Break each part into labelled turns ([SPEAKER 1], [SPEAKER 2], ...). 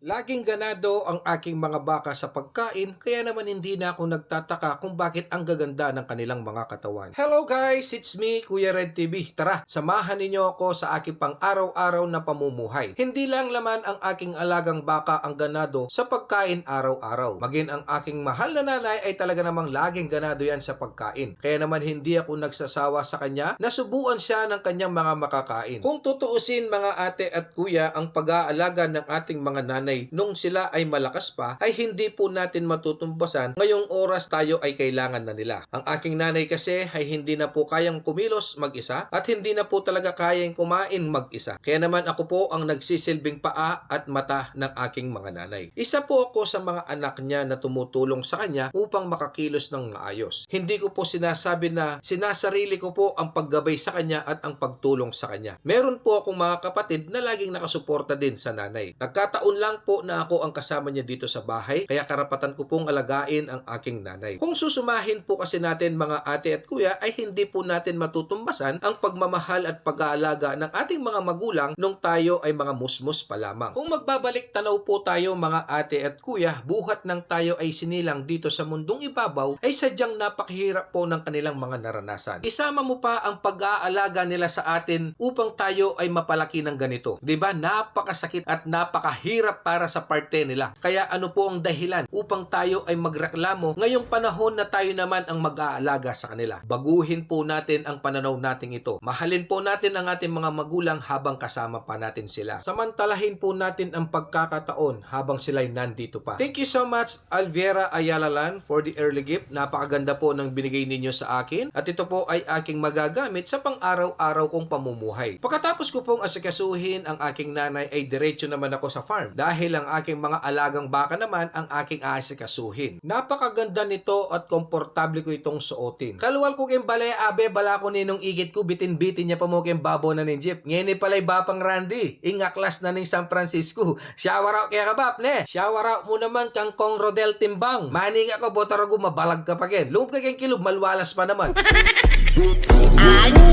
[SPEAKER 1] Laging ganado ang aking mga baka sa pagkain, kaya naman hindi na ako nagtataka kung bakit ang gaganda ng kanilang mga katawan. Hello guys, it's me, Kuya Red TV. Tara, samahan ninyo ako sa aking pang-araw-araw na pamumuhay. Hindi lang laman ang aking alagang baka ang ganado sa pagkain araw-araw. Maging ang aking mahal na nanay ay talaga namang laging ganado yan sa pagkain. Kaya naman hindi ako nagsasawa sa kanya na subuan siya ng kanyang mga makakain. Kung tutuusin mga ate at kuya, ang pag-aalaga ng ating mga nanay nung sila ay malakas pa ay hindi po natin matutumbasan ngayong oras tayo ay kailangan na nila. Ang aking nanay kasi ay hindi na po kayang kumilos mag-isa at hindi na po talaga kayang kumain mag-isa. Kaya naman ako po ang nagsisilbing paa at mata ng aking mga nanay. Isa po ako sa mga anak niya na tumutulong sa kanya upang makakilos ng maayos. Hindi ko po sinasabi na sinasarili ko po ang paggabay sa kanya at ang pagtulong sa kanya. Meron po akong mga kapatid na laging nakasuporta din sa nanay. Nagkataon lang po na ako ang kasama niya dito sa bahay, kaya karapatan ko pong alagain ang aking nanay. Kung susumahin po kasi natin mga ate at kuya, ay hindi po natin matutumbasan ang pagmamahal at pag-aalaga ng ating mga magulang nung tayo ay mga musmus pa lamang. Kung magbabalik tanaw po tayo mga ate at kuya, buhat ng tayo ay sinilang dito sa mundong ibabaw, ay sadyang napakahirap po ng kanilang mga naranasan. Isama mo pa ang pag-aalaga nila sa atin upang tayo ay mapalaki ng ganito. Diba? Napakasakit at napakahirap para sa parte nila. Kaya ano po ang dahilan upang tayo ay magreklamo ngayong panahon na tayo naman ang mag-aalaga sa kanila? Baguhin po natin ang pananaw natin ito. Mahalin po natin ang ating mga magulang habang kasama pa natin sila. Samantalahin po natin ang pagkakataon habang sila'y nandito pa. Thank you so much Alviera Ayalalan for the early gift. Napakaganda po ng binigay ninyo sa akin at ito po ay aking magagamit sa pang-araw-araw kong pamumuhay. Pagkatapos ko pong asikasuhin ang aking nanay ay diretso naman ako sa farm dahil ang aking mga alagang baka naman ang aking aasikasuhin. Napakaganda nito at komportable ko itong suotin. Kaluwal ko kayong balay abe bala ko ninong igit ko bitin-bitin niya pa mo kayong babo na ning jeep. Ngayon palay bapang Randy. Ingaklas na ning San Francisco. Shower out kaya kabab ne. Shower out mo naman kang Kong Rodel Timbang. Maning ako botarago mabalag ka pa ken. Loob ka kayong kilog malwalas pa naman.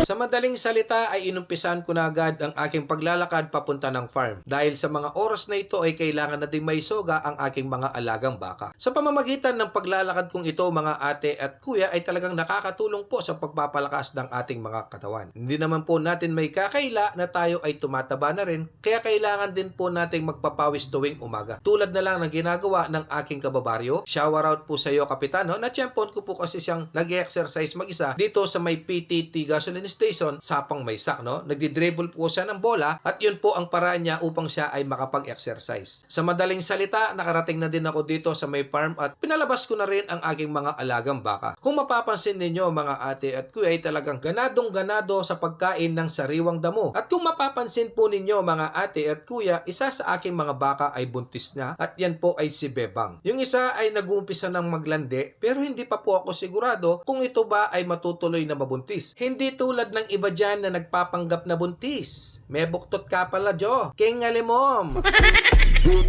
[SPEAKER 1] Sa madaling salita ay inumpisan ko na agad ang aking paglalakad papunta ng farm. Dahil sa mga oras na ito ay kailangan nating may soga ang aking mga alagang baka. Sa pamamagitan ng paglalakad kong ito mga ate at kuya ay talagang nakakatulong po sa pagpapalakas ng ating mga katawan. Hindi naman po natin may kakaila na tayo ay tumataba na rin, kaya kailangan din po nating magpapawis tuwing umaga. Tulad na lang ng ginagawa ng aking kababaryo. Shower out po sa iyo kapitano, na tiyempon ko po kasi siyang nag-exercise mag-isa dito sa may PTT gasoline station Sapang Maysak, no? Nagdi-dribble po siya ng bola at yun po ang paraan niya upang siya ay makapag-exercise. Sa madaling salita, nakarating na din ako dito sa may farm at pinalabas ko na rin ang aking mga alagang baka. Kung mapapansin ninyo mga ate at kuya ay talagang ganadong-ganado sa pagkain ng sariwang damo. At kung mapapansin po ninyo mga ate at kuya, isa sa aking mga baka ay buntis na at yan po ay si Bebang. Yung isa ay nag-uumpisa ng maglande pero hindi pa po ako sigurado kung ito ba ay matutuloy na mabuntis. Hindi tulad ng iba dyan na nagpapanggap na buntis. May buktot ka pala, Jo. King alimom.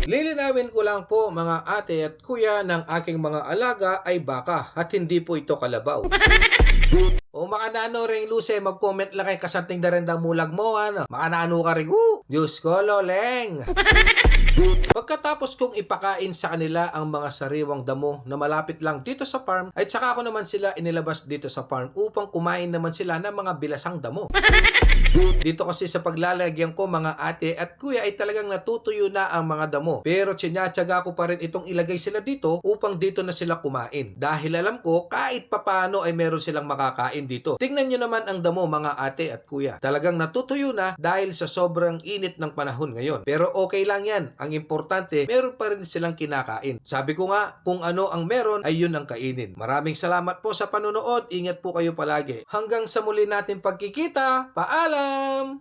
[SPEAKER 1] Lilinawin ko lang po mga ate at kuya ng aking mga alaga ay baka at hindi po ito kalabaw. O makanano ring Luce, mag-comment lang kay kasanting darendang mulag mo, ano? Makanano ka rin, Diyos ko, loleng. Pagkatapos kong ipakain sa kanila ang mga sariwang damo na malapit lang dito sa farm, ay saka ko naman sila inilabas dito sa farm upang kumain naman sila ng mga bilasang damo. Dito kasi sa paglalagyan ko mga ate at kuya ay talagang natutuyo na ang mga damo. Pero tsinatsaga ko pa rin itong ilagay sila dito upang dito na sila kumain. Dahil alam ko kahit papano ay meron silang makakain dito. Tingnan nyo naman ang damo mga ate at kuya. Talagang natutuyo na dahil sa sobrang init ng panahon ngayon. Pero okay lang yan. Ang importante, meron pa rin silang kinakain. Sabi ko nga, kung ano ang meron ay yun ang kainin. Maraming salamat po sa panonood. Ingat po kayo palagi. Hanggang sa muli natin pagkikita. Paalam!